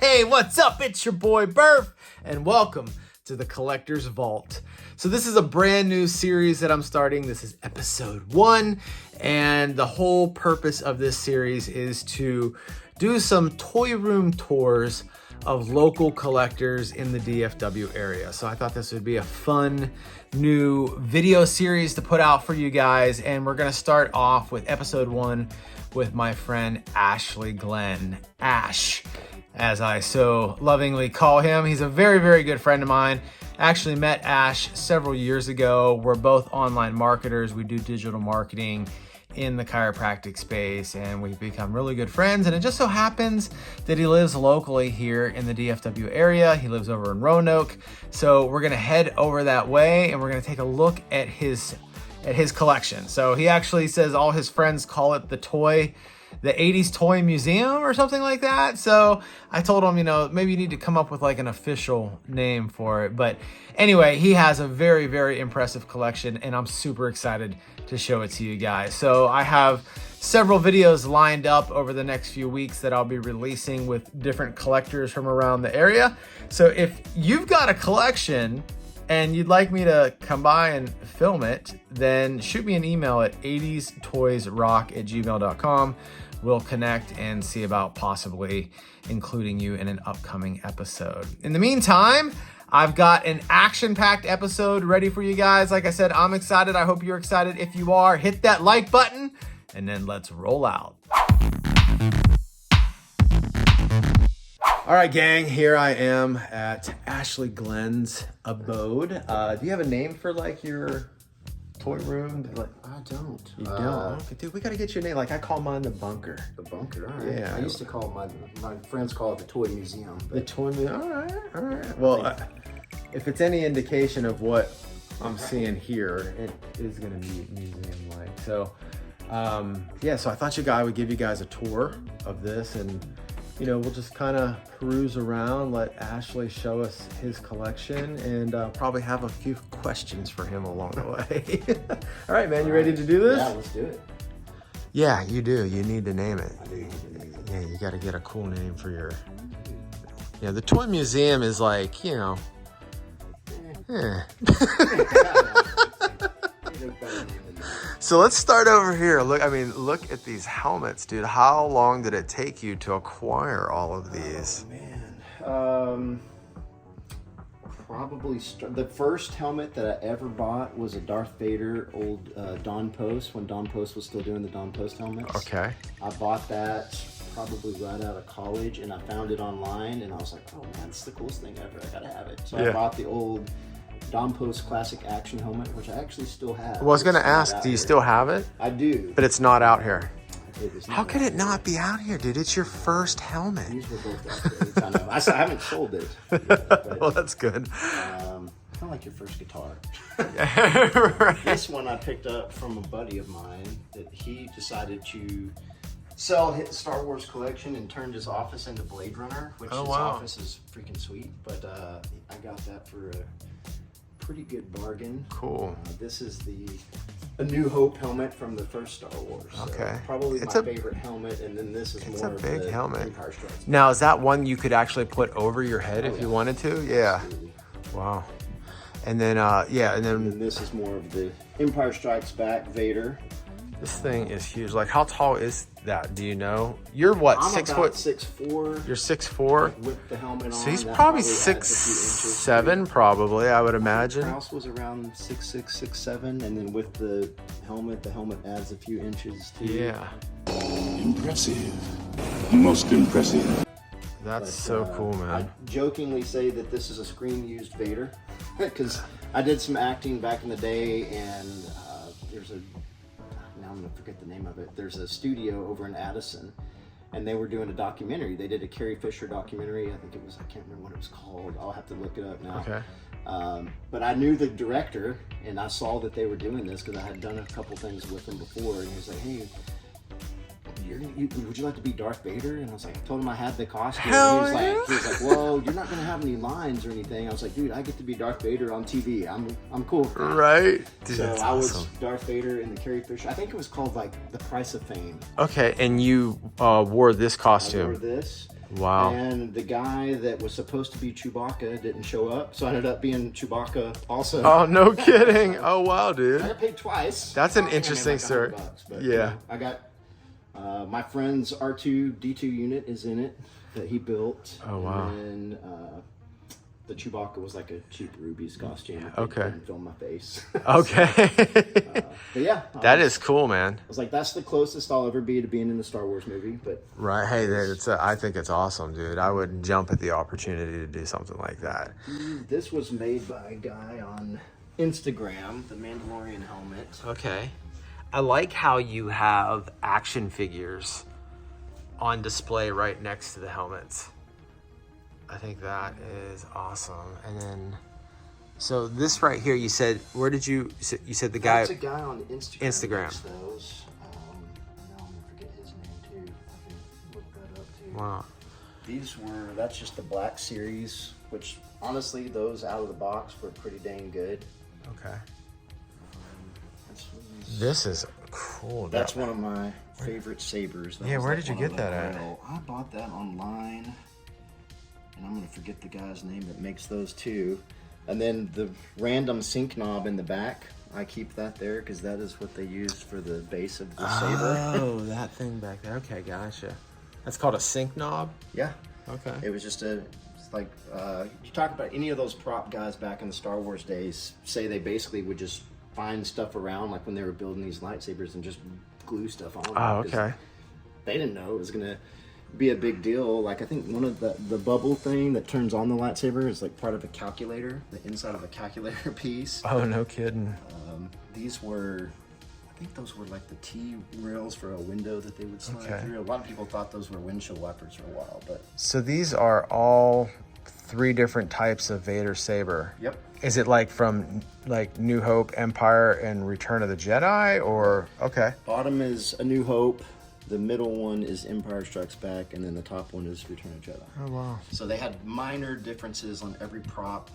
Hey, what's up? It's your boy Burf, and welcome to the Collector's Vault. So this is a brand new series that I'm starting. This is episode 1, and the whole purpose of this series is to do some toy room tours of local collectors in the DFW area. So I thought this would be a fun new video series to put out for you guys, and we're gonna start off with episode 1 with my friend Ashlee Glenn. Ash, as I so lovingly call him. He's a very, very good friend of mine. Actually met Ash several years ago. We're both online marketers. We do digital marketing in the chiropractic space, and we've become really good friends. And it just so happens that he lives locally here in the DFW area. He lives over in Roanoke. So we're gonna head over that way, and we're gonna take a look at his collection. So he actually says all his friends call it the 80s toy museum or something like that. So I told him, maybe you need to come up with like an official name for it. But anyway, he has a very, very impressive collection, and I'm super excited to show it to you guys. So I have several videos lined up over the next few weeks that I'll be releasing with different collectors from around the area. So if you've got a collection and you'd like me to come by and film it, then shoot me an email at 80stoysrock@gmail.com. We'll connect and see about possibly including you in an upcoming episode. In the meantime, I've got an action-packed episode ready for you guys. Like I said, I'm excited. I hope you're excited. If you are, hit that like button, and then let's roll out. All right, gang, here I am at Ashlee Glenn's abode. Do you have a name for like your toy room? I don't. You don't? Okay, dude, we gotta get your name. Like I call mine the bunker. The bunker, all right. Yeah. I used to call my friends call it the toy museum. The toy museum, all right. Well, if it's any indication of what I'm seeing here, it is gonna be museum-like. So, yeah, so I thought I would give you guys a tour of this, and we'll just kind of peruse around, let Ashlee show us his collection, and probably have a few questions for him along the way. All right, man, you ready to do this? Yeah, let's do it. Yeah, you do. You need to name it. I do need to name it. Yeah, you got to get a cool name for your... Yeah, the toy museum is like, yeah. So let's start over here. Look at these helmets, dude. How long did it take you to acquire all of these? Oh, man. Probably the first helmet that I ever bought was a Darth Vader old Don Post, when Don Post was still doing the Don Post helmets. Okay. I bought that probably right out of college, and I found it online, and I was like, oh man, it's the coolest thing ever. I gotta have it. So I bought the old Don Post Classic Action helmet, which I actually still have. Well, I was going to ask, do you still have it? I do. But it's not out here. How could it here. not be out here, dude? It's your first helmet. These were both upgrades. I know. I haven't sold it yet, but, Well, that's good. kind of like your first guitar. Right. This one I picked up from a buddy of mine that he decided to sell his Star Wars collection and turned his office into Blade Runner, which his office is freaking sweet. But I got that for a pretty good bargain. Cool. This is a New Hope helmet from the first Star Wars. Okay. So probably my favorite helmet, and then this is more of big the helmet. Empire Strikes. Now, is that one you could actually put over your head if you wanted to? Yeah. Absolutely. Wow. And then, And then this is more of the Empire Strikes Back Vader. This thing is huge. Like, how tall is that? Do you know? You're what, I'm 6 about foot? 6'4". You're 6'4". With the helmet on. So he's that probably adds a few inches. 6'7", probably, I would imagine. Kraus was around 6'6", 6'7", and then with the helmet adds a few inches too. Yeah. Impressive. Most impressive. That's so cool, man. I jokingly say that this is a screen-used Vader, because I did some acting back in the day, and now I'm gonna forget the name of it. There's a studio over in Addison, and they were doing a documentary. They did a Carrie Fisher documentary. I think it was, I can't remember what it was called. I'll have to look it up now. Okay. But I knew the director, and I saw that they were doing this because I had done a couple things with him before, and he was like, hey, would you like to be Darth Vader? And I was like, I told him I had the costume. Hell And he was like, well, you're not gonna have any lines or anything. I was like, dude, I get to be Darth Vader on TV. I'm cool with that. Right? Dude, So that's I was awesome. Darth Vader in the Carrie Fisher. I think it was called like The Price of Fame. Okay, and you wore this I costume. wore this. Wow. And the guy that was supposed to be Chewbacca didn't show up, so I ended up being Chewbacca also. Oh, no kidding. Oh, wow, dude. I got paid twice. That's an I made interesting like story. $100, but, Yeah. you know, I got my friend's R2-D2 unit is in it that he built. Oh, wow. And then the Chewbacca was like a cheap Ruby's costume. Okay. Didn't film my face. Okay. But yeah. That is cool, man. I was like, that's the closest I'll ever be to being in the Star Wars movie. But Right. Hey, I think it's awesome, dude. I would jump at the opportunity to do something like that. this was made by a guy on Instagram, the Mandalorian helmet. Okay. I like how you have action figures on display right next to the helmets. I think that is awesome. And then, so this right here, you said, where did you said the guy? That's a guy on Instagram. Instagram. Makes those. Now I'm gonna forget his name too. I can look that up too. Wow. That's just the Black Series, which honestly, those out of the box were pretty dang good. Okay. This is cool. That's one of my favorite sabers. Yeah, where did you get that at? I bought that online, and I'm gonna forget the guy's name that makes those too. And then the random sync knob in the back, I keep that there because that is what they used for the base of the saber. Oh, that thing back there. Okay, gotcha. That's called a sync knob? Yeah. Okay. It was just you talk about any of those prop guys back in the Star Wars days, say they basically would just find stuff around, like when they were building these lightsabers, and just glue stuff on them. Oh, okay. They didn't know it was gonna be a big deal. Like, I think one of the bubble thing that turns on the lightsaber is like part of a calculator, the inside of a calculator piece. Oh, no kidding. These were, I think those were like the T-rails for a window that they would slide through. A lot of people thought those were windshield wipers for a while, but... So these are all 3 different types of Vader saber. Yep. Is it like from like New Hope, Empire, and Return of the Jedi, or okay? Bottom is A New Hope, the middle one is Empire Strikes Back, and then the top one is Return of the Jedi. Oh wow! So they had minor differences on every prop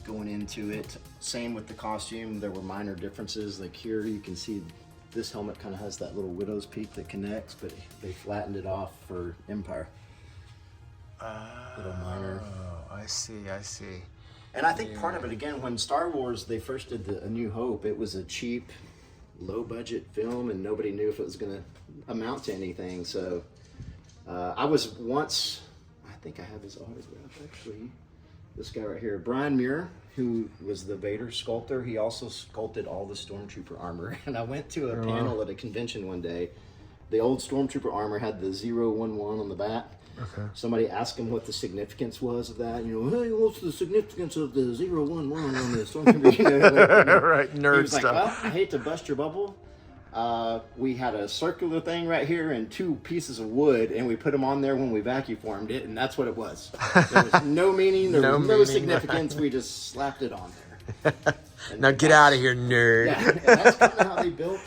going into it. Same with the costume, there were minor differences. Like here, you can see this helmet kind of has that little widow's peak that connects, but they flattened it off for Empire. Little minor. Oh, I see. I see. And I think part of it, again, when Star Wars, they first did A New Hope, it was a cheap, low-budget film, and nobody knew if it was going to amount to anything. So I was once, I think I have his autograph, actually. This guy right here, Brian Muir, who was the Vader sculptor, he also sculpted all the Stormtrooper armor. And I went to a panel at a convention one day. The old Stormtrooper armor had the 011 on the back. Okay. Somebody asked him what the significance was of that. You know, hey, what's the significance of the 011 on the Stormtrooper? You know, Right, nerd he was stuff. like, well, I hate to bust your bubble. We had a circular thing right here and 2 pieces of wood, and we put them on there when we vacuum formed it, and that's what it was. There was no meaning, there was no significance. We just slapped it on there. Now get out of here, nerd. Yeah, and that's kind of how they built.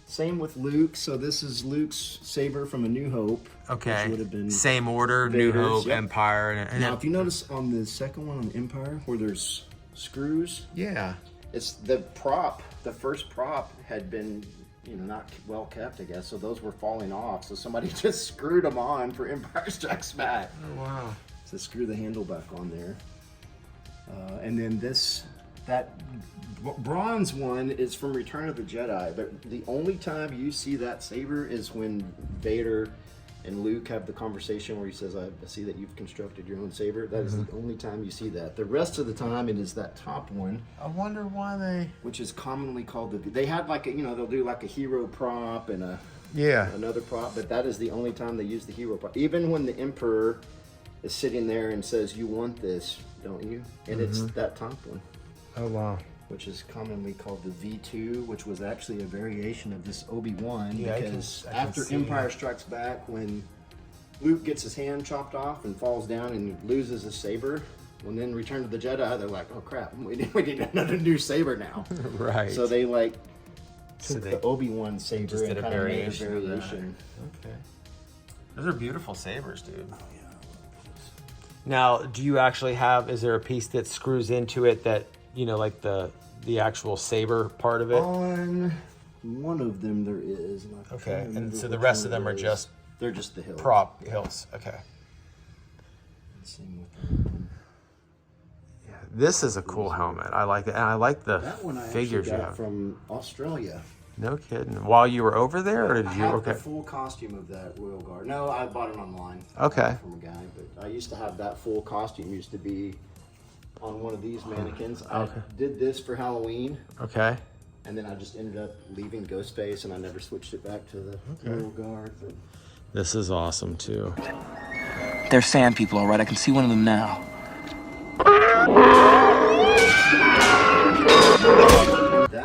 Same with Luke. So this is Luke's saber from A New Hope. Okay. Which would have been same order, New Vader's, Hope, yep. Empire, and now, if you notice on the second one on Empire, where there's screws, yeah, it's the prop. The first prop had been, you know, not well kept, I guess. So those were falling off. So somebody just screwed them on for Empire Strikes Back. Oh wow! To screw the handle back on there. And then that bronze one is from Return of the Jedi, but the only time you see that saber is when Vader and Luke have the conversation where he says, I see that you've constructed your own saber. That is the only time you see that. The rest of the time, it is that top one. I wonder why they... Which is commonly called they had like a, you know, they'll do like a hero prop and another prop, but that is the only time they use the hero prop. Even when the Emperor is sitting there and says, you want this, don't you? And it's that top one. Oh wow! Which is commonly called the V2, which was actually a variation of this Obi-Wan. Yeah, because I can after see. Empire Strikes Back, when Luke gets his hand chopped off and falls down and loses his saber, when then Return of the Jedi, they're like, oh crap, we need another new saber now. Right. So they like So took they the Obi-Wan saber just and did a kind of made a variation of that. variation. Okay. Those are beautiful sabers, dude. Oh yeah. Now, do you actually have? Is there a piece that screws into it that, you know, like the actual saber part of it? On one of them there is. And I Okay, can't and remember so the which rest of one them it are is. just They're just the hills. Prop hills. Okay. Same with them. Yeah, this is a cool helmet. I like it, and I like the that one I figures you actually got have. from Australia. No kidding. While you were over there, or did I you? have Okay. the full costume of that Royal Guard. No, I bought it online. Okay. From a guy, but I used to have that full costume. Used to be on one of these mannequins. I did this for Halloween. Okay. And then I just ended up leaving Ghostface, and I never switched it back to the Royal Guard. But This is awesome too. They're sand people, all right. I can see one of them now.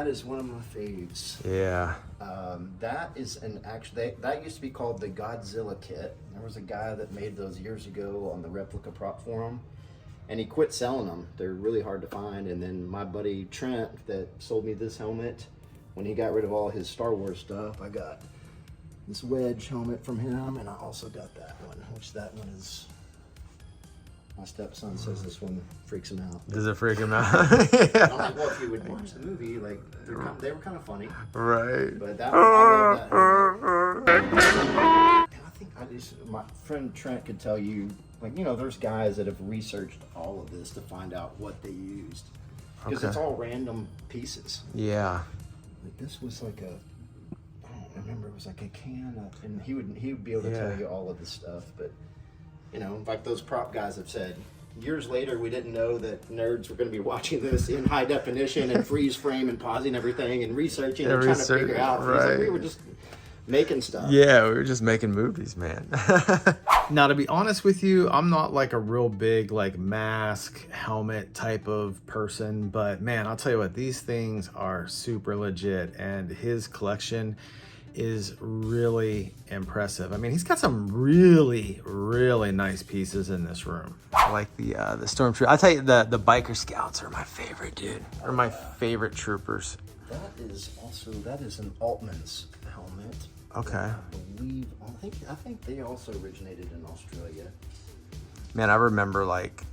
that is one of my faves. Yeah. That is that used to be called the Godzilla kit. There was a guy that made those years ago on the replica prop forum, and he quit selling them. They're really hard to find. And then my buddy Trent that sold me this helmet, when he got rid of all his Star Wars stuff, I got this Wedge helmet from him, and I also got that one, which that one is, my stepson says this one freaks him out. Does it freak him out? Yeah. I'm like, well, if you would watch the movie, like, they were kind of funny. Right. But that one, I love that helmet. And I think my friend Trent could tell you, like, you know, there's guys that have researched all of this to find out what they used. Because it's all random pieces. Yeah. Like, this was like I don't remember, it was like a can of, and he would be able to tell you all of this stuff. But, you know, like those prop guys have said, years later, we didn't know that nerds were going to be watching this in high definition and freeze frame and pausing everything and researching and trying to figure out. Right. Like, we were just making stuff. Yeah, we were just making movies, man. Now, to be honest with you, I'm not like a real big like mask helmet type of person, but man, I'll tell you what, these things are super legit, and his collection is really impressive. I mean, he's got some really, really nice pieces in this room. I like the Stormtrooper. I'll tell you, the Biker Scouts are my favorite, dude. They're my favorite troopers. That is an Altman's helmet. Okay. I think they also originated in Australia. Man, I remember like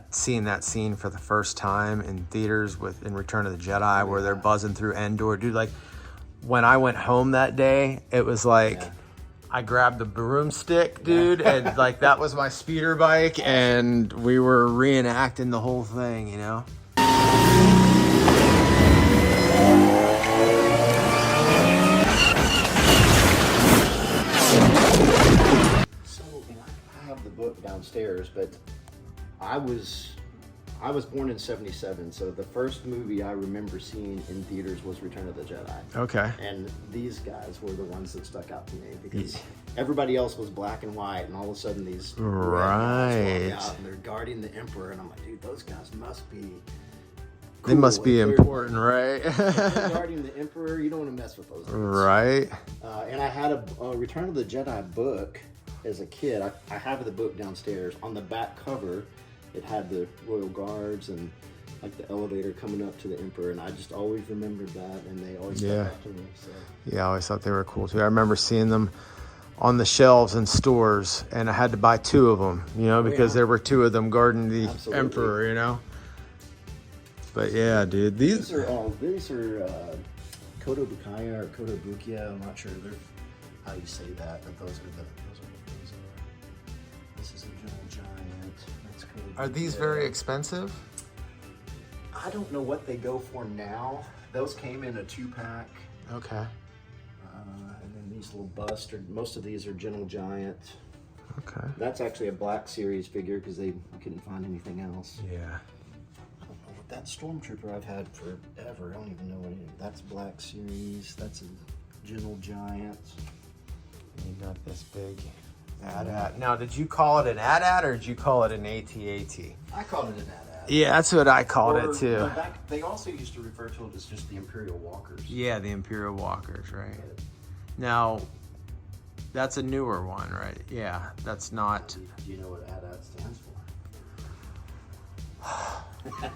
seeing that scene for the first time in theaters in Return of the Jedi, where they're buzzing through Endor, dude. Like, when I went home that day, it was like I grabbed the broomstick, dude, and like that was my speeder bike, and we were reenacting the whole thing, you know? So, and I have the book downstairs, but I was born in '77, so the first movie I remember seeing in theaters was Return of the Jedi. Okay. And these guys were the ones that stuck out to me, because everybody else was black and white, and all of a sudden these red guys walk out and they're guarding the Emperor, and I'm like, dude, those guys must be cool. They must be important, right? They're guarding the Emperor, you don't want to mess with those guys. Right. And I had a Return of the Jedi book as a kid. I have the book downstairs. On the back cover, it had the Royal Guards and like the elevator coming up to the Emperor, and I just always remembered that, and they always stuck out to me. So. Yeah, I always thought they were cool too. I remember seeing them on the shelves in stores, and I had to buy 2 of them, you know, because there were 2 of them guarding the Emperor, you know. But yeah, dude, these are Kodobukaya or Kodobukia. I'm not sure how you say that, but those are the This is a Gentle Giant. That's Kodobukia. are these very expensive? I don't know what they go for now. Those came in a 2-pack. Okay. And then these little busts, most of these are Gentle Giant. Okay. That's actually a Black Series figure because they couldn't find anything else. Yeah. I don't know what that Stormtrooper I've had forever. I don't even know what it is. That's Black Series. That's a Gentle Giant. You got this big AT-AT. Now, did you call it an AT-AT or did you call it an AT-AT? I called it an AT-AT. Yeah, that's what I called it too. They also used to refer to it as just the Imperial Walkers. Yeah, the Imperial Walkers, right? Now, that's a newer one, right? Yeah, that's not. Do you know what AT-AT stands for?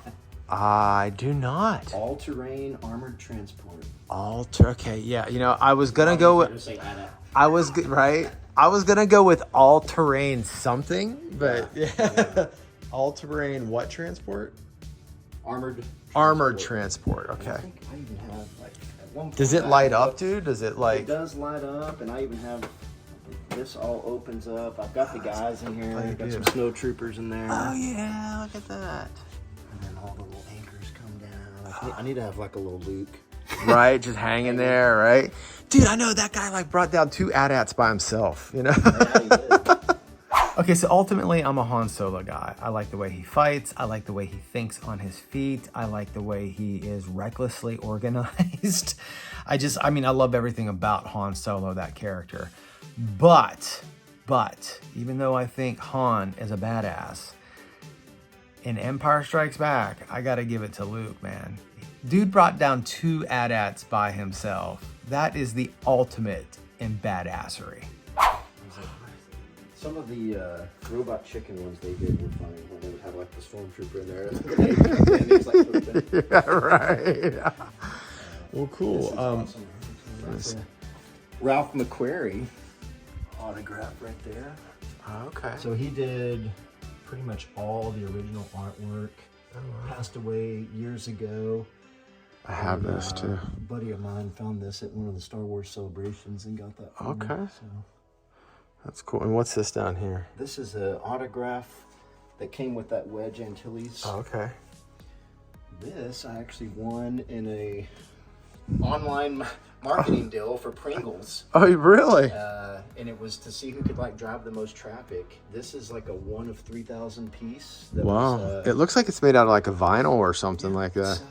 I do not. All-terrain armored transport. Okay, yeah. You know, I was gonna go with. Say AT-AT. I was right. I was gonna go with all-terrain something, but yeah. All-terrain what transport? Armored transport. Okay. I think I even have like at one point. Does it light up, dude? Does it like? It does light up, and I even have this all opens up. I've got the guys in here. I've got some snow troopers in there. Oh yeah, look at that. And then all the little anchors come down. I need to have like a little Luke. Right, just hanging there, right? Dude, I know that guy like brought down 2 AT-ATs by himself, you know? Yeah, he did. Okay, so ultimately I'm a Han Solo guy. I like the way he fights. I like the way he thinks on his feet. I like the way he is recklessly organized. I mean, I love everything about Han Solo, that character. But, even though I think Han is a badass, in Empire Strikes Back, I gotta give it to Luke, man. Dude brought down 2 AT-ATs by himself. That is the ultimate in badassery. Some of the robot chicken ones they did were funny. When they would have like the stormtrooper in there. And it's like, yeah, right. Well, cool. Awesome. That's Ralph McQuarrie autograph right there. Okay. So he did pretty much all the original artwork. Passed away years ago. I have this too. A buddy of mine found this at one of the Star Wars celebrations and got that for me, so. That's cool. And what's this down here? This is an autograph that came with that Wedge Antilles. Oh, okay. This I actually won in a online marketing deal for Pringles. Oh, really? And it was to see who could like drive the most traffic. This is like a 1 of 3,000 piece. Wow. It looks like it's made out of like a vinyl or something like that.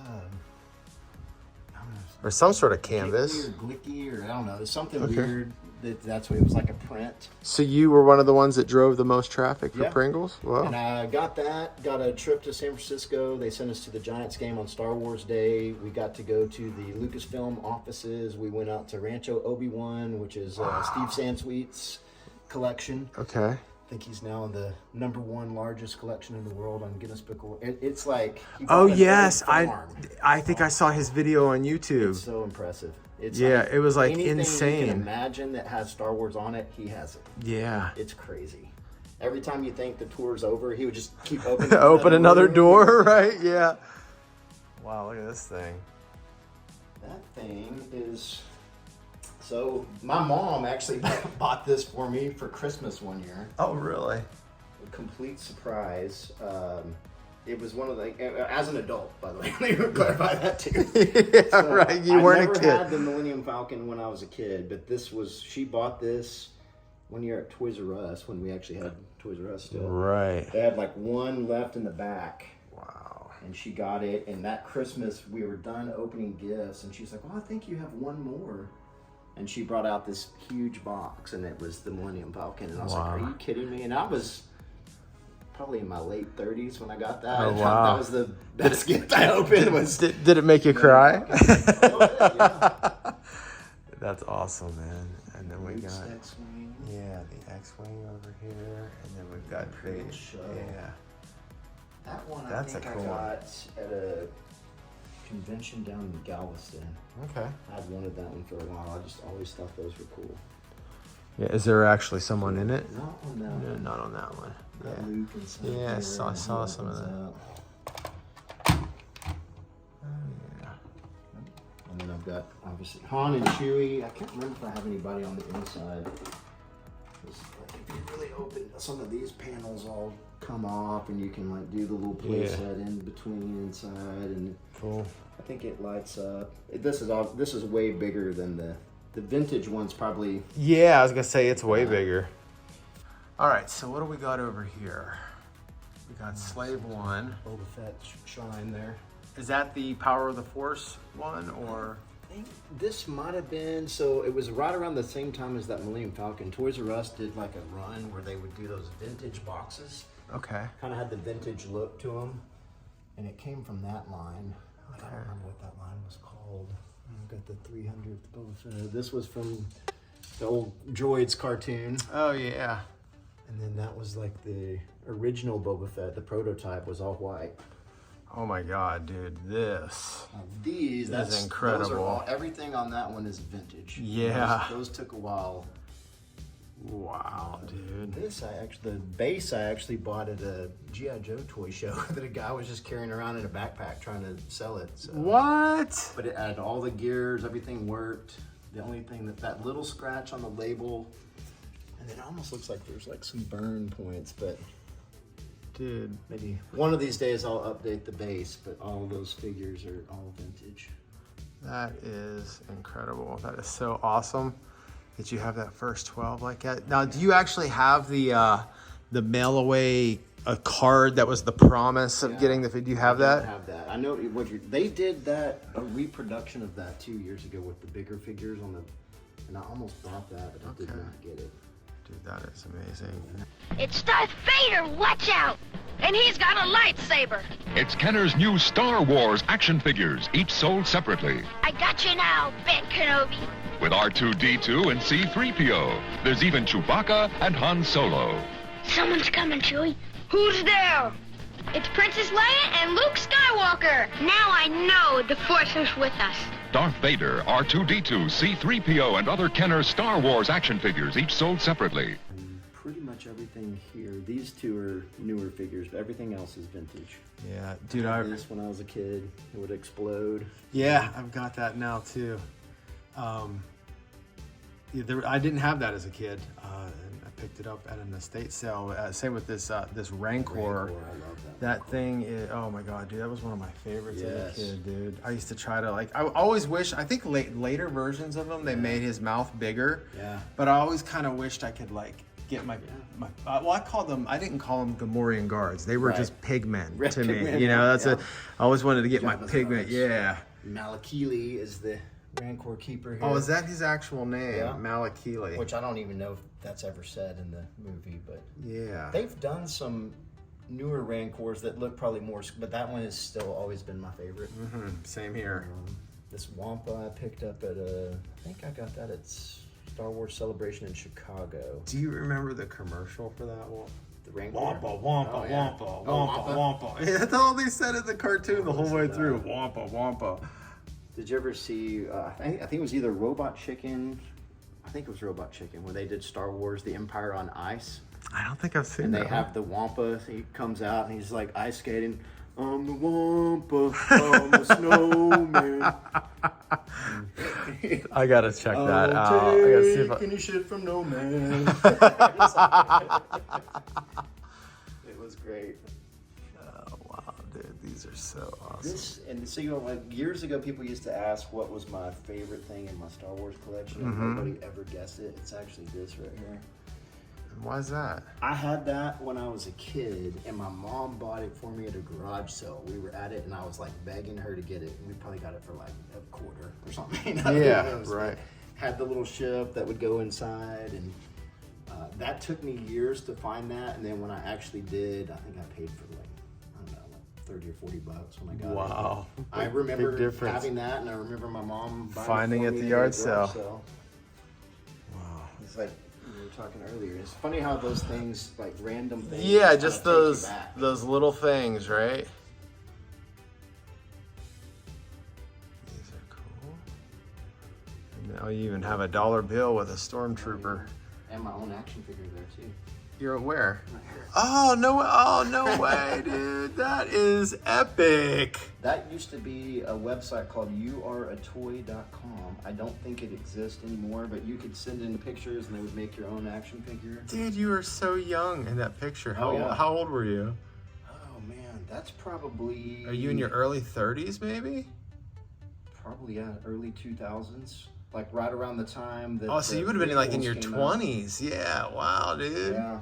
Or some sort of canvas. Or glicky, or I don't know. There's something weird. That's what it was, like a print. So you were one of the ones that drove the most traffic for Pringles? Wow. And I got a trip to San Francisco. They sent us to the Giants game on Star Wars Day. We got to go to the Lucasfilm offices. We went out to Rancho Obi-Wan, which is Steve Sansweet's collection. Okay. I think he's now in the #1 largest collection in the world on Guinness Book of World. It's like... Oh, yes. I think I saw his video on YouTube. It's so impressive. It's it was like anything insane. You can imagine that has Star Wars on it, he has it. Yeah. It's crazy. Every time you think the tour's over, he would just keep opening Open another door, right? Yeah. Wow, look at this thing. That thing is... So, my mom actually bought this for me for Christmas one year. Oh, really? A complete surprise. It was one of the... As an adult, by the way. Let me clarify that, too. Yeah, so right. You weren't a kid. I never had the Millennium Falcon when I was a kid, but this was... She bought this one year at Toys R Us, when we actually had Toys R Us still. Right. They had like one left in the back. Wow. And she got it, and that Christmas, we were done opening gifts, and she's like, "Oh, I think you have one more." And she brought out this huge box, and it was the Millennium Falcon. And I was like, "Are you kidding me?" And I was probably in my late 30s when I got that. Oh, wow. That was the best gift I opened. Did it make you cry? Yeah. That's awesome, man. And then we got X-Wing. Yeah, the X-Wing over here, and then we've got Cool show. Yeah. That one That's I think a cool I got at a convention down in Galveston. Okay. I'd wanted that one for a while. I just always thought those were cool. Yeah, is there actually someone in it? Not on that No, one. not on that one. Got Yeah. Luke and stuff Yeah, I there, saw and some of opens that. up. Oh, yeah. And then I've got, obviously, Han and Chewie. I can't remember if I have anybody on the inside. If you really open, some of these panels all come off, and you can like do the little play set in between inside, and Cool. I think it lights up. This is way bigger than the vintage one's probably. Yeah, I was gonna say it's way bigger. All right, so what do we got over here? We got Slave One. Boba Fett shrine there. Is that the Power of the Force one, or? I think this might have been, so it was right around the same time as that Millennium Falcon. Toys R Us did like a run where they would do those vintage boxes. Okay. Kind of had the vintage look to them. And it came from that line. I don't remember what that line was called. I've got the 300th Boba Fett. This was from the old Droids cartoon. Oh, yeah. And then that was like the original Boba Fett. The prototype was all white. Oh my God, dude, this. That's incredible. Those are all, everything on that one is vintage. Yeah. Those took a while. Wow, dude. The base I actually bought at a G.I. Joe toy show that a guy was just carrying around in a backpack trying to sell it. So. What? But it had all the gears, everything worked. The only thing that little scratch on the label, and And it almost looks like there's like some burn points, but dude, maybe one of these days I'll update the base, but all those figures are all vintage. that is incredible. That is so awesome that you have that first 12 like that. Now, do you actually have the mail away a card that was the promise of getting the? Do you have that? I don't have that. I know what they did that, a reproduction of that 2 years ago with the bigger figures on the, and I almost bought that, but I did not get it. Dude, that is amazing. It's Darth Vader, watch out! And he's got a lightsaber. It's Kenner's new Star Wars action figures, each sold separately. I got you now, Ben Kenobi. With R2-D2 and C-3PO. There's even Chewbacca and Han Solo. Someone's coming, Chewie. Who's there? It's Princess Leia and Luke Skywalker. Now I know the Force is with us. Darth Vader, R2-D2, C-3PO, and other Kenner Star Wars action figures, each sold separately. Pretty much everything here. These two are newer figures, but everything else is vintage. Yeah, dude, I had this when I was a kid. It would explode. Yeah, I've got that now too. I didn't have that as a kid. And I picked it up at an estate sale. Same with this Rancor. I love That thing is, oh my god, dude, that was one of my favorites as a kid, dude. I used to try to, like, I always wish, I think later versions of him, they made his mouth bigger. Yeah. But I always kind of wished I could, like, get my well, I didn't call them Gamorrean guards. They were just pigmen to me. Pigmen, you know, that's I always wanted to get my Jabba's pigment. guards. Yeah. Malakili is the Rancor keeper here. Oh, is that his actual name? Yeah. Malakili. Which I don't even know if that's ever said in the movie, but yeah. they've done some newer Rancors that look probably more, but that one has still always been my favorite. Same here. This Wampa I picked up at I think I got that at Star Wars Celebration in Chicago. Do you remember the commercial for that one? The Rancor? Wampa, Wampa, Oh, Wampa, Wampa. Yeah, that's all they said in the cartoon the whole way through. Wampa, Wampa. Did you ever see, I think it was either Robot Chicken, I think it was Robot Chicken, when they did Star Wars, The Empire on Ice. I don't think I've seen And that. they have the Wampa, he comes out and he's like ice skating. I'm the Wampa, I'm a snowman. I gotta check that out. I gotta see if Any shit from no man. It was great. Oh wow, dude, these are so awesome. This, and so, you know, like years ago, people used to ask what was my favorite thing in my Star Wars collection, and nobody ever guessed it. It's actually this right here. Why is that? I had that when I was a kid, and my mom bought it for me at a garage sale. We were at it, and I was like begging her to get it. We probably got it for like a quarter or something. You know? Yeah, It was right. like, had the little ship that would go inside, and that took me years to find that. And then when I actually did, I think I paid for like, I don't know, like $30 or $40 when I got it. Wow. I remember Big difference. having that, and I remember my mom buying Finding it at for the me yard at a sale. garage sale. Wow. It's like we were talking earlier. It's funny how those things, like random things, Yeah, kinda just take you those back. little things, right? These are cool. And now you even have a dollar bill with a stormtrooper. And my own action figure there too. You're aware? Right here. Oh no way, dude! That is epic. That used to be a website called youareatoy.com. I don't think it exists anymore, but you could send in pictures and they would make your own action figure. Dude, you were so young in that picture. How Oh, yeah. how old were you? Oh man, that's probably... Are you in your early 30s, maybe? Probably, yeah, early 2000s. Like right around the time that... Oh, so you would have been like in your 20s. Yeah, wow, dude. Yeah.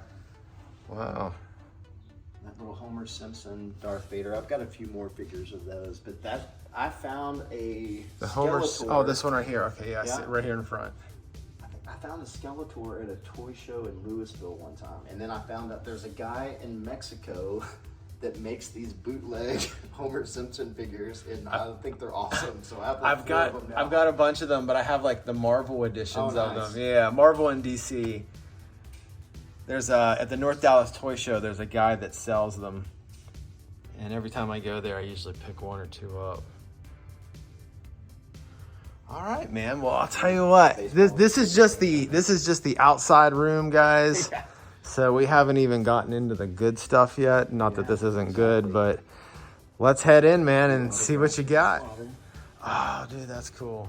Wow. That little Homer Simpson, Darth Vader. I've got a few more figures of those, but that I found a The Homer. Skeletor. Oh, this one right here. Okay, yeah, I see Yeah. it right here in front. I found a Skeletor at a toy show in Louisville one time, and then I found out there's a guy in Mexico that makes these bootleg Homer Simpson figures, and I think they're awesome. So I have like I've four of them now. got a bunch of them, but I have like the Marvel editions Oh, of nice. them. Yeah, Marvel and DC. There's at the North Dallas Toy Show. There's a guy that sells them, and every time I go there, I usually pick one or two up. All right, man. Well, I'll tell you what. This is just the outside room, guys. Yeah. So we haven't even gotten into the good stuff yet. Not that this isn't good, but let's head in, man, and see what you got. Oh, dude, that's cool.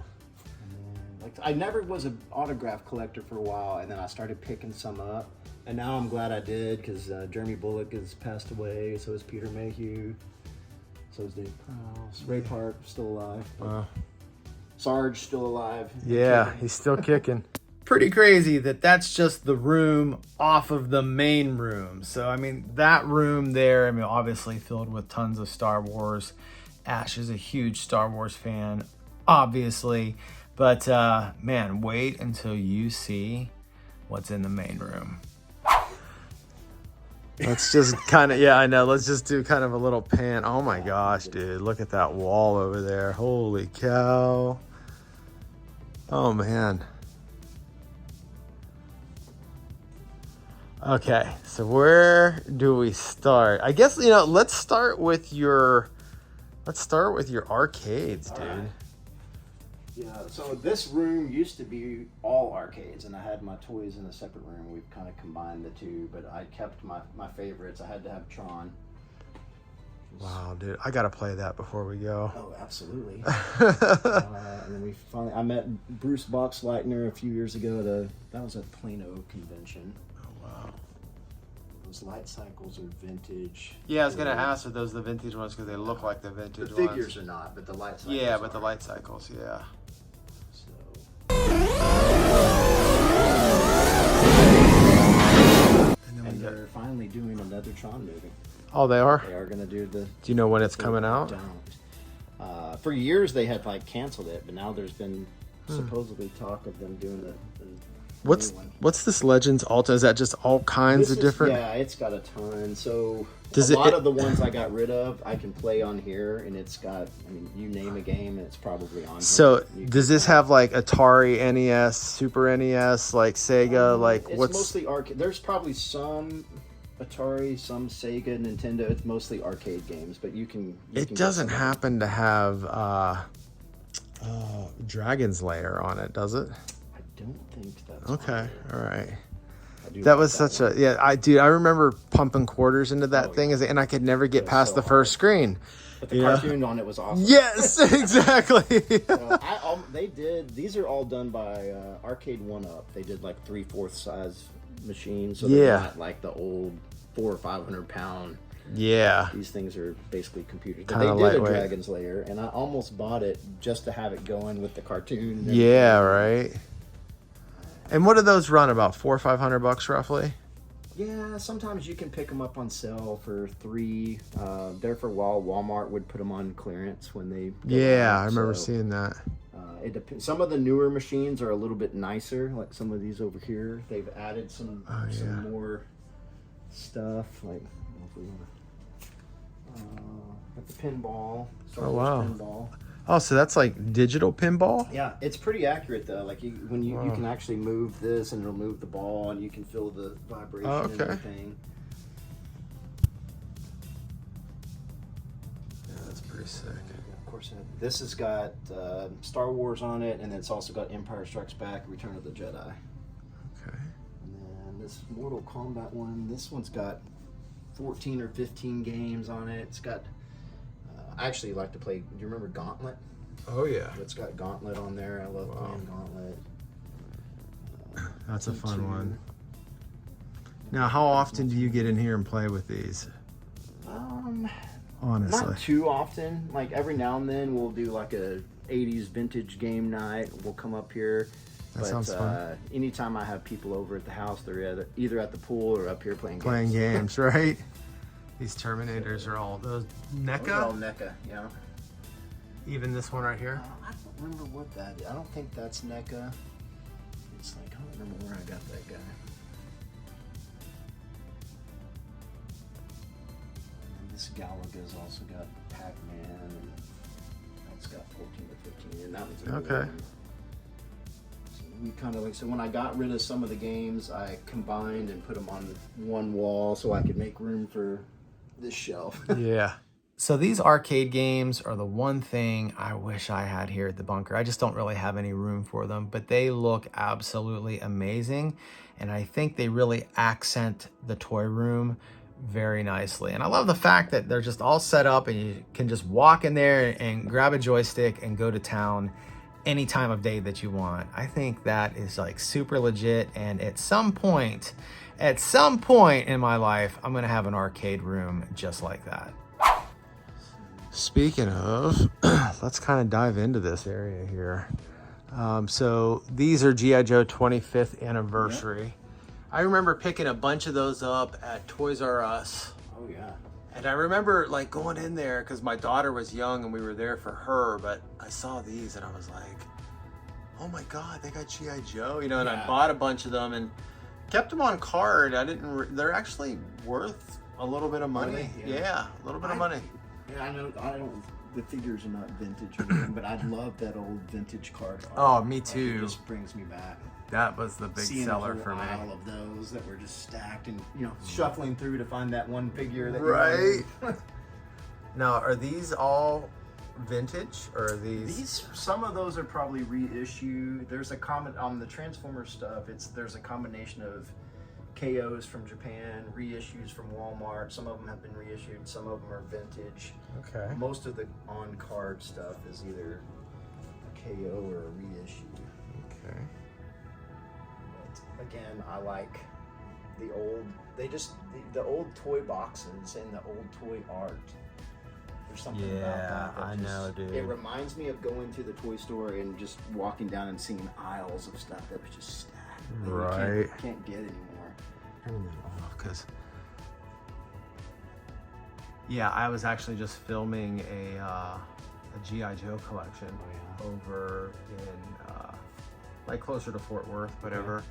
And then, like collect. I never was an autograph collector for a while, and then I started picking some up. And now I'm glad I did, because Jeremy Bullock has passed away, so is Peter Mayhew, so is Dave Prowse. Ray Park still alive. Sarge still alive. Yeah, he's still kicking. Pretty crazy that that's just the room off of the main room. So, I mean, that room there, I mean, obviously filled with tons of Star Wars. Ash is a huge Star Wars fan, obviously. But, man, wait until you see what's in the main room. Let's just kind of, yeah, I know. Let's just do kind of a little pan. Oh my gosh, dude. Look at that wall over there. Holy cow. Oh, man. Okay, so where do we start? I guess, you know, let's start with your arcades, dude. Yeah, so this room used to be all arcades, and I had my toys in a separate room. We've kind of combined the two, but I kept my favorites. I had to have Tron. Wow, dude, I gotta play that before we go. Oh, absolutely. And then I met Bruce Boxleitner a few years ago that was at Plano convention. Oh, wow. Those light cycles are vintage. Yeah, I was gonna ask if those are the vintage ones because they look like the vintage ones. The figures are not, but the light cycles Yeah, but the light cycles, yeah. And they're finally doing another Tron movie. Oh, they are? They are going to do the... Do you know when it's coming out? For years they had canceled it, but now there's been supposedly talk of them doing the What's this Legends Alta? Is that just all kinds of different? Yeah, it's got a ton. So a lot of the ones I got rid of, I can play on here, and it's got, I mean, you name a game, and it's probably on here. So does this have like Atari, NES, Super NES, like Sega, it's mostly arcade. There's probably some Atari, some Sega, Nintendo. It's mostly arcade games, but you can it doesn't happen to have Dragon's Lair on it, does it? I don't think that's okay. All right. That was such a I remember pumping quarters into that thing and I could never get past the first screen. But the cartoon on it was awesome. Yes, exactly. These are all done by Arcade 1-Up. They did like 3/4 size machines, so they're not like the old 400 or 500 pound. Yeah. These things are basically computers. But Kinda they did lightweight. a Dragon's Lair, and I almost bought it just to have it going with the cartoon. Yeah, right. And what do those run, about $400 or $500 roughly? Yeah, sometimes you can pick them up on sale for $3. There for a while, Walmart would put them on clearance when they. I remember seeing that. It depends. Some of the newer machines are a little bit nicer, like some of these over here. They've added some more stuff, like if we want the pinball. Oh wow! Pinball. Oh, so that's like digital pinball? Yeah, it's pretty accurate though. Like you can actually move this and it'll move the ball, and you can feel the vibration and everything. Yeah, that's pretty sick. Of course, this has got Star Wars on it, and it's also got Empire Strikes Back, Return of the Jedi. Okay. And then this Mortal Kombat one, this one's got 14 or 15 games on it. It's got, I actually like to play, do you remember Gauntlet? Oh yeah. It's got Gauntlet on there. I love playing Gauntlet. That's a fun one. Now, how often do you get in here and play with these? Honestly. Not too often. Like every now and then we'll do like a 80s vintage game night. We'll come up here. That sounds fun. Anytime I have people over at the house, they're either at the pool or up here playing games, right? These Terminators are all those NECA? Those are all NECA, yeah. Even this one right here? I don't remember what that is. I don't think that's NECA. It's like, I don't remember where I got that guy. And this Galaga's also got Pac-Man, and that's got 14 or 15, and that was a okay. So we kind of so when I got rid of some of the games, I combined and put them on one wall so I could make room for this shelf. Yeah. So these arcade games are the one thing I wish I had here at the bunker. I just don't really have any room for them, but they look absolutely amazing. And I think they really accent the toy room very nicely. And I love the fact that they're just all set up and you can just walk in there and grab a joystick and go to town any time of day that you want. I think that is like super legit. And at some point in my life, I'm gonna have an arcade room just like that. Speaking of, let's kind of dive into this area here. So these are G.I. Joe 25th anniversary. Yep. I remember picking a bunch of those up at Toys R Us. Oh yeah. And I remember like going in there because my daughter was young and we were there for her, but I saw these and I was like, oh my God, they got G.I. Joe, you know, and I bought a bunch of them and kept them on card. They're actually worth a little bit of money. Yeah, a little bit of money. Yeah, I don't, the figures are not vintage or anything, but I love that old vintage card art. Oh, me too. It just brings me back. That was the big seller for me. All of those that were just stacked and, you know, shuffling through to find that one figure that right. Now, are these all vintage or are these? Some of those are probably reissue. There's a comment on the Transformers stuff. There's a combination of KOs from Japan, reissues from Walmart. Some of them have been reissued. Some of them are vintage. Okay. Most of the on-card stuff is either a KO or a reissue. Okay. But again, I like the old. The old toy boxes and the old toy art. There's something about that. I know, dude. It reminds me of going to the toy store and just walking down and seeing aisles of stuff that was just stacked. Right. You can't get anymore. Turn that off, because I was actually just filming a G.I. Joe collection over in like closer to Fort Worth, whatever.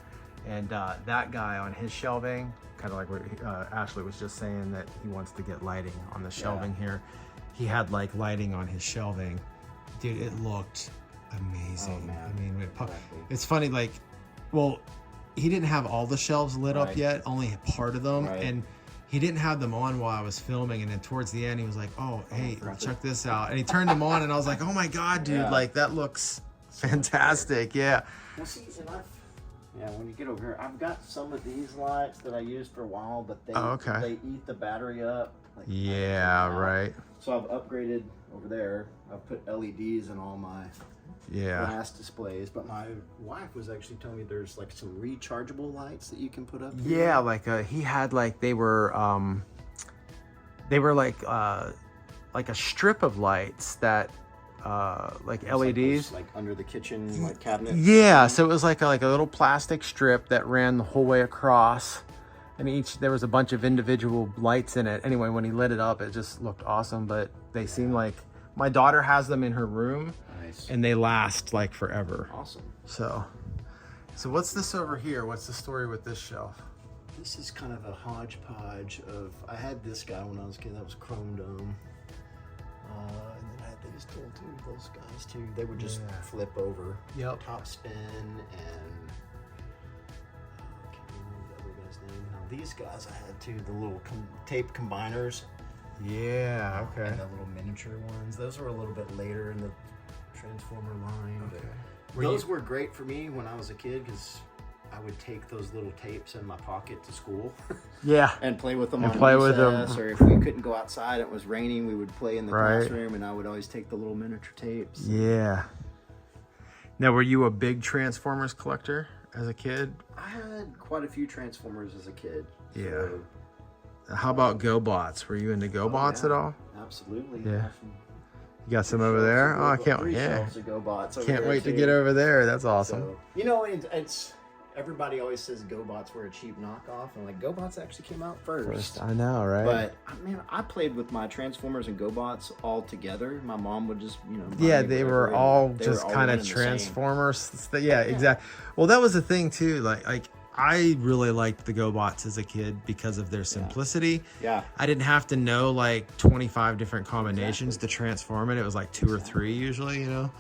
And that guy on his shelving, kind of like what Ashlee was just saying, that he wants to get lighting on the shelving here. He had like lighting on his shelving. Dude, it looked amazing. Oh, man. I mean, it's funny, like, well, he didn't have all the shelves lit up yet, only a part of them. And he didn't have them on while I was filming. And then towards the end, he was like, oh, hey, check this out. And he turned them on and I was like, oh my God, dude, like that looks fantastic. Yeah. Well, see, when you get over here, I've got some of these lights that I used for a while, but they eat the battery up. Like, right. So I've upgraded over there. I've put LEDs in all my glass displays, but my wife was actually telling me there's like some rechargeable lights that you can put up here. Yeah, like he had like they were like a strip of lights that like LEDs, like under the kitchen like cabinet. Yeah, so it was like a little plastic strip that ran the whole way across, and there was a bunch of individual lights in it. Anyway, when he lit it up, it just looked awesome. But they seem like, my daughter has them in her room. Nice. And they last like forever. Awesome. So what's this over here? What's the story with this shelf? This is kind of a hodgepodge of, I had this guy when I was a kid, that was Chrome Dome. And then I had these those guys too. They would just flip over. Yep. Top spin and I can't remember the other guy's name. Now these guys I had too, the little tape combiners. Yeah, okay. And the little miniature ones. Those were a little bit later in the Transformer line. Okay. But those were great for me when I was a kid because I would take those little tapes in my pocket to school. And play with them on recess, or if we couldn't go outside, it was raining, we would play in the classroom, and I would always take the little miniature tapes. Yeah. Now, were you a big Transformers collector as a kid? I had quite a few Transformers as a kid. Yeah. So, how about GoBots? Were you into GoBots at all? Absolutely. Yeah. You got some over there? Oh, I can't wait. Yeah. Can't wait to get over there. That's awesome. So, you know, it's everybody always says GoBots were a cheap knockoff, and like GoBots actually came out first. I know, right? But man, I played with my Transformers and GoBots all together. My mom would just, you know. They were all just kind of Transformers. Yeah, exactly. Well, that was the thing too. Like I really liked the GoBots as a kid because of their simplicity. Yeah. I didn't have to know like 25 different combinations to transform it. It was like 2 or 3 usually, you know.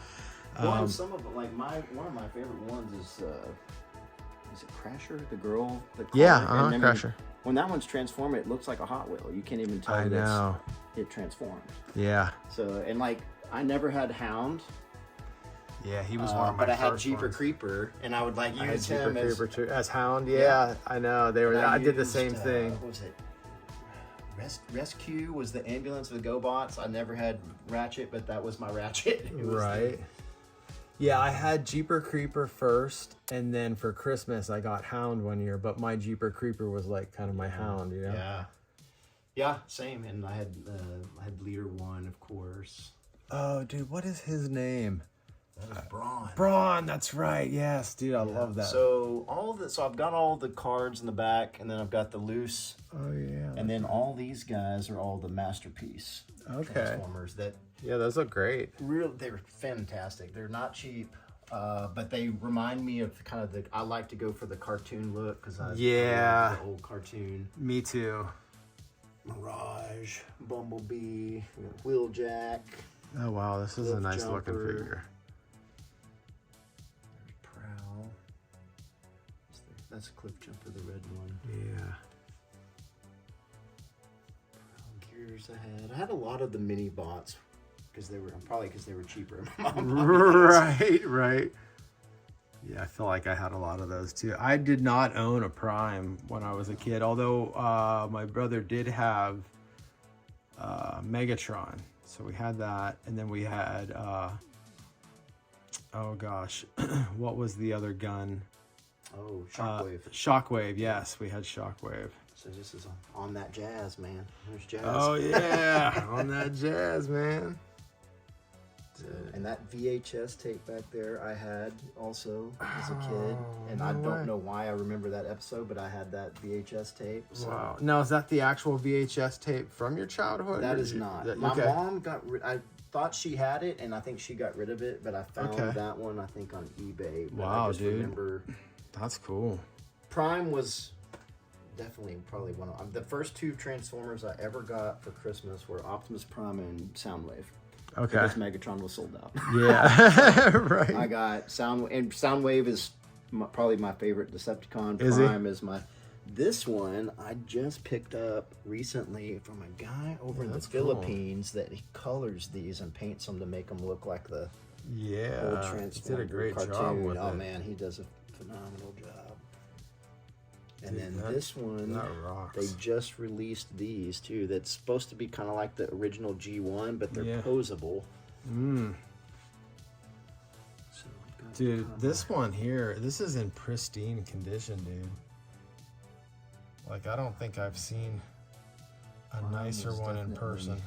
Well, some of them, like one of my favorite ones is it Crasher, the girl? Crasher. When that one's transformed, it looks like a Hot Wheel. You can't even tell it transformed. Yeah. So, and like, I never had Hound. Yeah, he was one of my But I had first Jeeper ones. Creeper, and I would like use him as Hound. Yeah, I know. I did the same thing. What was it? Rescue was the ambulance with GoBots. I never had Ratchet, but that was my Ratchet. Right. Yeah, I had Jeeper Creeper first, and then for Christmas I got Hound one year, but my Jeeper Creeper was like kind of my Hound, you know? Yeah. Yeah, same. And I had Leader 1, of course. Oh, dude, what is his name? That was Braun. Braun, that's right. Yes, dude, I love that. So I've got all the cards in the back, and then I've got the loose. Oh yeah. And then all these guys are all the masterpiece Transformers that. Yeah, those look great. They're fantastic. They're not cheap, but they remind me of kind of I like to go for the cartoon look because I love the old cartoon. Me too. Mirage, Bumblebee, Wheeljack. Oh wow, this is a nice looking figure. There's Prowl. That's Cliff Jumper, the red one. Yeah. Gears I had a lot of the mini bots because they were cheaper. Right. Yeah, I feel like I had a lot of those too. I did not own a Prime when I was a kid, although my brother did have Megatron, so we had that, and then we had oh gosh, what was the other gun? Oh, Shockwave. Shockwave, yes, we had Shockwave. So this is on that jazz, man. There's jazz. Oh yeah, on that jazz, man. And that VHS tape back there I had also as a kid. And I don't know why I remember that episode, but I had that VHS tape. So. Wow. Now, is that the actual VHS tape from your childhood? That is not. My mom I thought she had it, and I think she got rid of it, but I found that one, I think, on eBay. But wow, I just dude. Remember that's cool. Prime was definitely probably one of the first two Transformers I ever got for Christmas were Optimus Prime and Soundwave. Okay. Because Megatron was sold out. Yeah, right. I got Soundwave is probably my favorite Decepticon. Is Prime is my. This one I just picked up recently from a guy over in the Philippines that he colors these and paints them to make them look like the old Transformer did a great cartoon. job with oh it. Man, he does a phenomenal job. And Dude, then this one, that rocks. they just released these too. That's supposed to be kind of like the original G1, but they're posable. Mm. So dude, this one here, this is in pristine condition, dude. Like, I don't think I've seen a nicer one in person.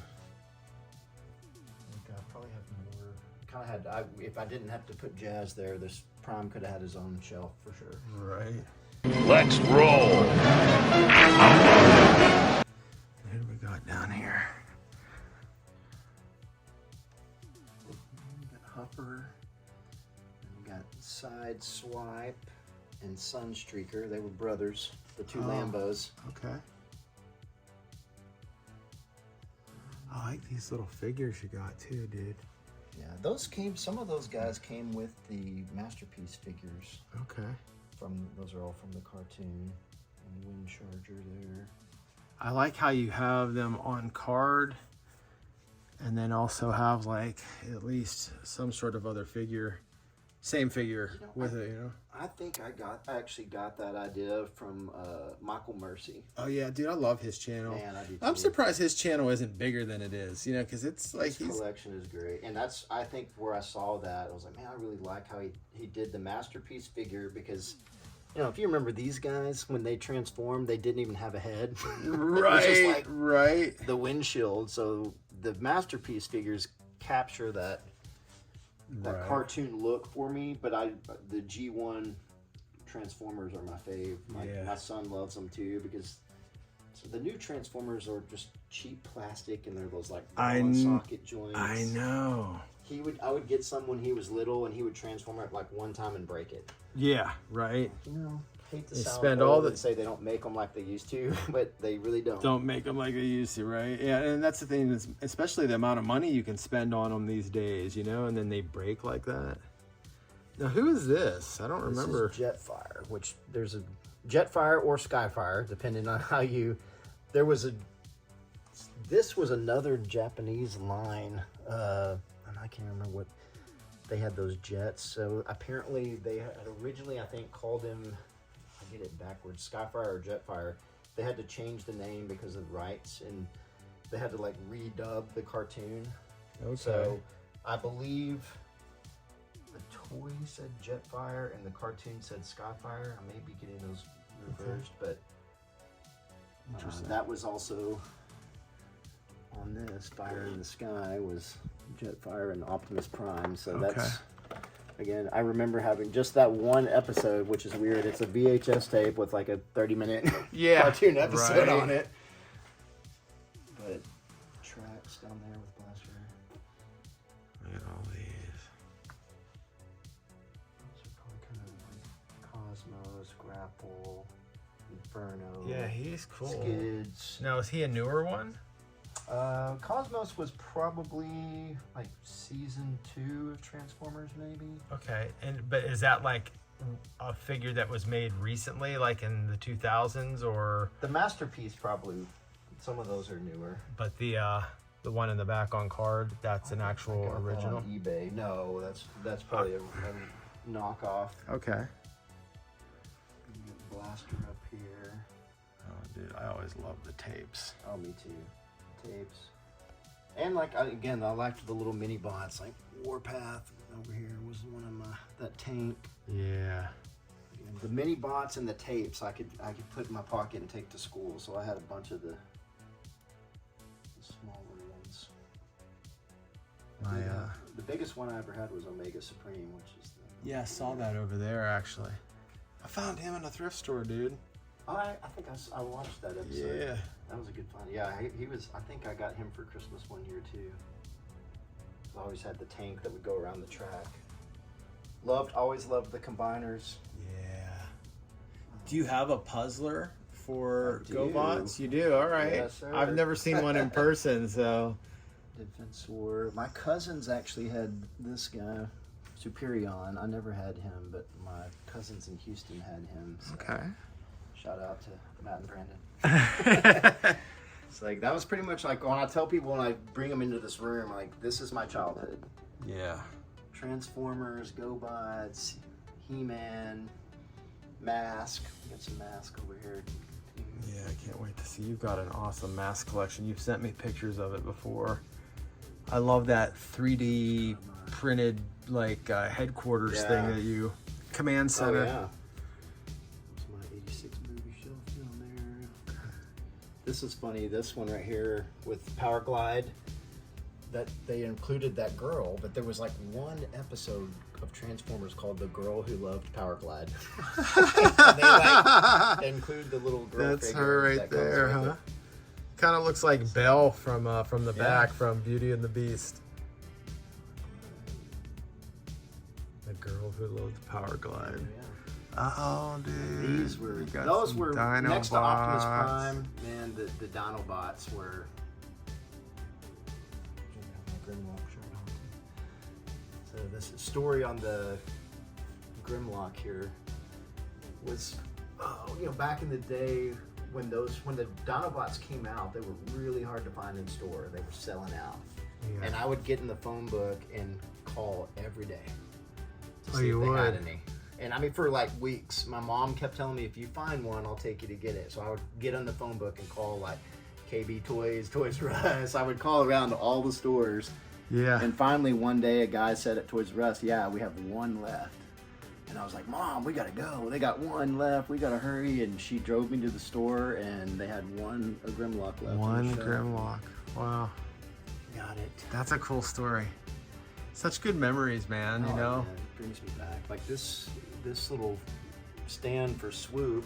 I probably have more. Kind of had. If I didn't have to put Jazz there, this Prime could have had his own shelf for sure. Right. Let's roll. What do we got down here? We got Hopper. We got Side Swipe and Sunstreaker. They were brothers. The two Lambos. Okay. I like these little figures you got too, dude. Yeah, some of those guys came with the Masterpiece figures. Okay. Those are all from the cartoon. And Wind Charger there. I like how you have them on card and then also have like at least some sort of other figure, same figure with it, you know? I think I actually got that idea from Michael Mercy. Oh yeah, dude, I love his channel. Man, I do too. I'm surprised his channel isn't bigger than it is, you know, because it's like his collection is great. And that's, I think, where I saw that, I was like, man, I really like how he did the Masterpiece figure because, you know, if you remember these guys, when they transformed, they didn't even have a head. Right, just like right. The windshield. So the Masterpiece figures capture that cartoon look for me, but the G1 Transformers are my fave. My son loves them too because the new Transformers are just cheap plastic and they're those like socket joints. I know. I would get some when he was little and he would transform it like one time and break it. Yeah, right. You know, hate to They sound spend old all the and say they don't make them like they used to, but they really don't. Don't make them like they used to, right? Yeah, and that's the thing, is especially the amount of money you can spend on them these days, you know, and then they break like that. Now, who is this? I don't remember. This is Jetfire, which there's a Jetfire or Skyfire, depending on how you. This was another Japanese line, and I can't remember what. They had those jets, so apparently they had originally, I think, called him, I get it backwards, Skyfire or Jetfire. They had to change the name because of rights, and they had to like redub the cartoon. Okay. So I believe the toy said Jetfire and the cartoon said Skyfire. I may be getting those reversed, but that was also on this. Fire in the Sky was Jetfire and Optimus Prime. So that's, again, I remember having just that one episode, which is weird. It's a VHS tape with like a 30-minute cartoon episode on it. But tracks down there with Blaster. Look at all these. Those are probably kind of like Cosmos, Grapple, Inferno. Yeah, he's cool. Skids. Now, is he a newer one? Cosmos was probably like season 2 of Transformers, maybe. Okay, but is that like a figure that was made recently, like in the 2000s, or the Masterpiece? Probably. Some of those are newer. But the one in the back on card, that's an actual original. On eBay. No, that's probably a knockoff. Okay. Blaster up here. Oh, dude, I always love the tapes. Oh, me too. Tapes. And like again, I liked the little mini bots. Like Warpath over here was one of my that tank. Yeah. Again, the mini bots and the tapes I could put in my pocket and take to school. So I had a bunch of the smaller ones. The biggest one I ever had was Omega Supreme, which is the. Yeah, I saw that over there actually. I found him in a thrift store, dude. I think I watched that episode. Yeah. That was a good find. Yeah, he was, I think I got him for Christmas one year too. I always had the tank that would go around the track. Always loved the combiners. Yeah. Do you have a puzzler for GoBots? You do, all right. Yes, sir. I've never seen one in person, so. Defensor. My cousins actually had this guy, Superion. I never had him, but my cousins in Houston had him. So. Okay. Shout out to Matt and Brandon. It's like, that was pretty much like when I tell people, when I bring them into this room, like, this is my childhood. Yeah. Transformers, GoBots, He-Man, M.A.S.K. We got some M.A.S.K. over here. Yeah, I can't wait to see. You've got an awesome M.A.S.K. collection. You've sent me pictures of it before. I love that 3D printed, like, headquarters thing that you... Command center. Oh, yeah. That's my 86 movie shelf down there. This is funny. This one right here with Power Glide, that they included that girl, but there was like one episode of Transformers called The Girl Who Loved Power Glide. And they like include the little girl. That's her right there, huh? Kind of looks like Belle from the back from Beauty and the Beast. The Girl Who Loved Power Glide. Oh, dude. Those were next to Optimus Prime. Man, the Dinobots were. So this story on the Grimlock here was, back in the day when the Dinobots came out, they were really hard to find in store. They were selling out, and I would get in the phone book and call every day to see if they had any. And I mean, for like weeks, my mom kept telling me, if you find one, I'll take you to get it. So I would get on the phone book and call like KB Toys, Toys R Us. I would call around to all the stores. Yeah. And finally, one day, a guy said at Toys R Us, yeah, we have one left. And I was like, Mom, we gotta go. They got one left. We gotta hurry. And she drove me to the store, and they had a Grimlock left. One Grimlock. Wow. Got it. That's a cool story. Such good memories, man. You know. Man, it brings me back. Like this little stand for Swoop.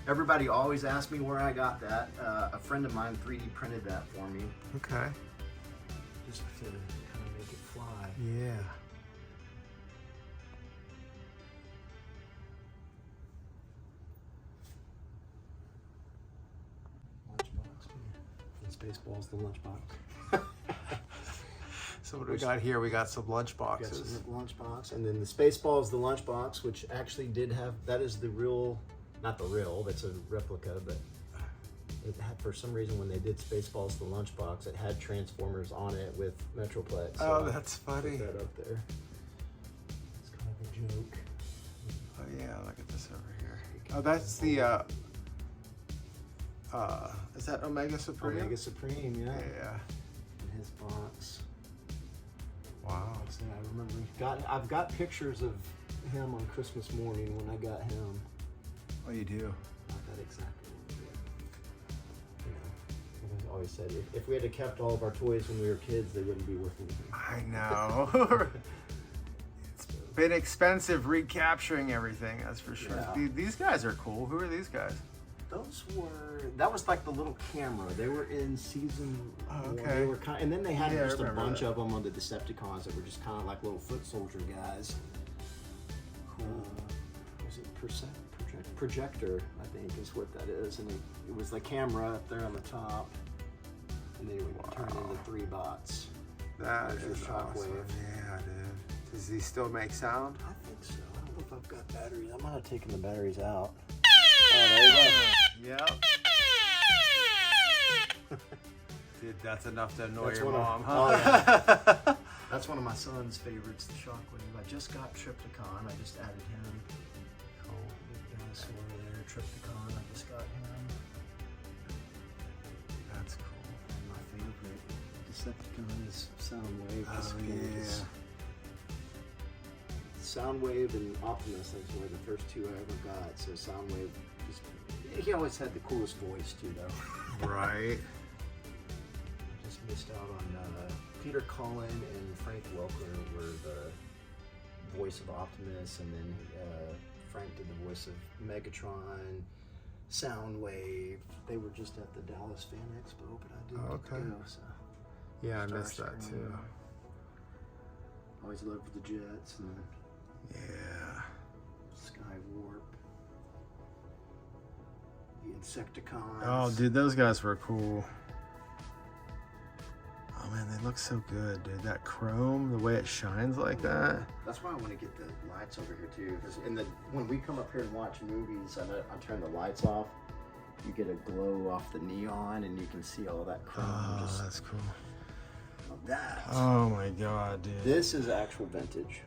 Everybody always asks me where I got that. A friend of mine 3D printed that for me. Okay. Just to kind of make it fly. Yeah. Lunchbox. And Spaceballs, the lunchbox. So what do we got here? We got some lunch boxes. Got some lunchbox, and then the Spaceballs, the lunchbox, which actually did have. That is the real, not the real. That's a replica, but it had, for some reason, when they did Spaceballs, the lunchbox, it had Transformers on it with Metroplex. So that's funny. Put that up there. It's kind of a joke. Oh yeah, look at this over here. Oh, that's the. Is that Omega Supreme? Omega Supreme, yeah. Yeah. In his box. Wow. So I remember I've got pictures of him on Christmas morning when I got him. Oh, you do? Not that exactly. You know, I always said if we had kept all of our toys when we were kids, they wouldn't be worth anything. I know. It's been expensive recapturing everything, that's for sure. Yeah. These guys are cool. Who are these guys? That was like the little camera. They were in season one. Okay. They were and then they had Yeah, I just a remember bunch that. of them on the Decepticons that were just kind of like little foot soldier guys. Cool. Was it projector? I think is what that is, and it was the camera up there on the top, and then it would turn into 3 bots. That There's your is shockwave. awesome. Yeah, dude. Does he still make sound? I think so. I don't know if I've got batteries. I might have taken the batteries out. Oh, there you go. Yep. Dude, that's enough to annoy That's your one of- mom, oh, huh? yeah. That's one of my son's favorites, the Shockwave. I just got Trypticon. I just added him. Cool. Big dinosaur there, Trypticon. I just got him. That's cool. And my favorite Decepticon is Soundwave. Oh, Because Soundwave and Optimus, those were the first 2 I ever got. So Soundwave, he always had the coolest voice too, though. Right. Just missed out on Peter Cullen and Frank Welker were the voice of Optimus, and then Frank did the voice of Megatron, Soundwave. They were just at the Dallas Fan Expo, but I didn't get to go. So. Yeah, I missed that Starscream. too. Always loved the Jets and Yeah. Skywarp, the Insecticons. Oh, dude, those guys were cool. Oh man, they look so good, dude. That chrome, the way it shines like that. That's why I want to get the lights over here too. Because when we come up here and watch movies, I turn the lights off. You get a glow off the neon, and you can see all that chrome. Oh, that's cool. That. Oh my god, dude. This is actual vintage.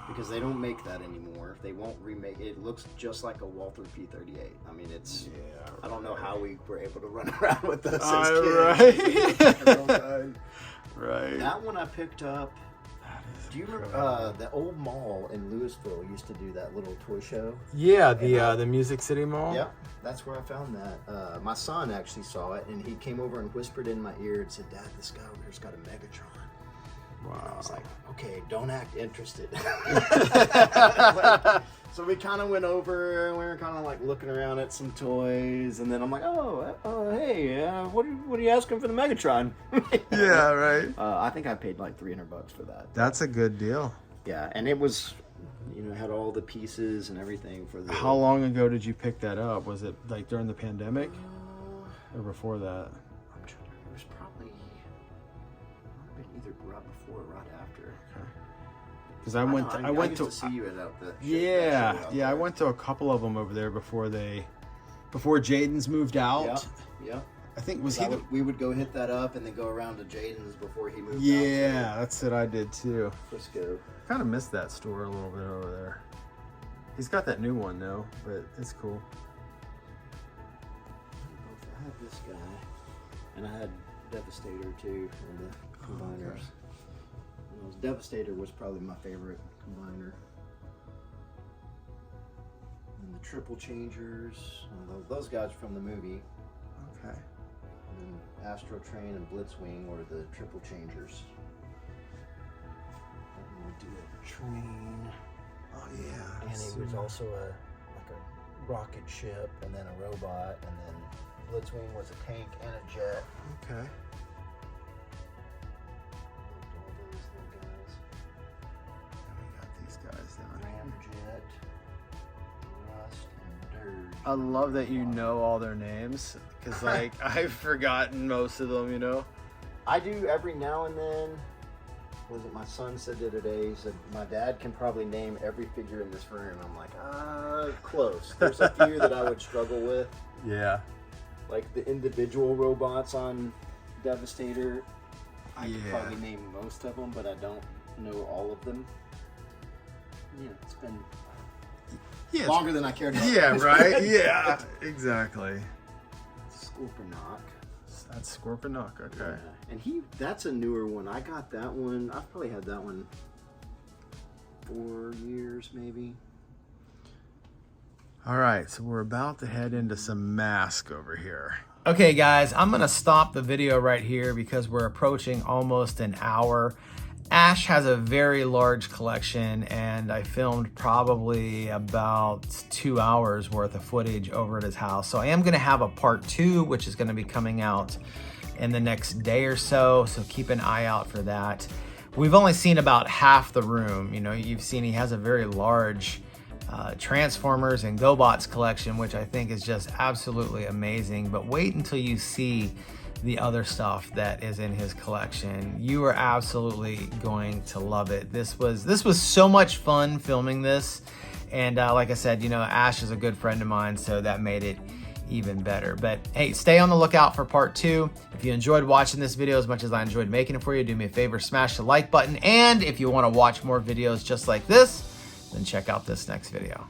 Because they don't make that anymore. They won't remake it. It looks just like a Walther P-38. I mean, it's. Yeah. I don't know how we were able to run around with this as Right. kids. Right. That one I picked up. Do you remember the old mall in Louisville used to do that little toy show? Yeah, the Music City Mall. Yep, that's where I found that. My son actually saw it, and he came over and whispered in my ear and said, "Dad, this guy over here's got a Megatron." Wow. And I was like, "Okay, don't act interested." So we kind of went over, and we were kind of like looking around at some toys, and then I'm like, hey, what are you asking for the Megatron?" Yeah, right. I think I paid like $300 for that. That's a good deal. Yeah, and it was, had all the pieces and everything for the. How long ago did you pick that up? Was it like during the pandemic or before that? I'm trying to. It was probably either right before or right after. Because I went used to see you at the. I went to a couple of them over there before Jaden's moved out. Yeah. I think we would go hit that up and then go around to Jaden's before he moved out. Yeah, that's what I did too. Frisco. Kind of missed that store a little bit over there. He's got that new one though, but it's cool. I had this guy, and I had Devastator too on the combiners. Okay. Devastator was probably my favorite combiner. And the Triple Changers, those guys from the movie. Okay. And then Astro Train and Blitzwing were the Triple Changers. And we do a train. Oh yeah. And he was also a rocket ship, and then a robot, and then Blitzwing was a tank and a jet. Okay. Ramjet, Rust, and Dirge. I love that you know all their names because like I've forgotten most of them. I do every now and then. Was it my son said the other day? He said my dad can probably name every figure in this room. I'm like, close. There's a few that I would struggle with, Yeah. like the individual robots on Devastator. I could Yeah. probably name most of them, but I don't know all of them. It's been longer than I cared to. Yeah, right? Yeah, exactly. Scorponok. That's Scorponok, okay. Yeah. And that's a newer one. I got that one. I've probably had that one 4 years maybe. All right, so we're about to head into some M.A.S.K over here. Okay guys, I'm gonna stop the video right here because we're approaching almost an hour. Ash has a very large collection and I filmed probably about 2 hours worth of footage over at his house. So I am gonna have a part 2, which is gonna be coming out in the next day or so. So keep an eye out for that. We've only seen about half the room. You know, you've seen he has a very large Transformers and GoBots collection, which I think is just absolutely amazing. But wait until you see the other stuff that is in his collection. You are absolutely going to love it. This was so much fun filming this, and like I said, you know, Ash is a good friend of mine, so that made it even better. But hey, stay on the lookout for part 2. If you enjoyed watching this video as much as I enjoyed making it for you, do me a favor, smash the like button. And if you want to watch more videos just like this, then check out this next video.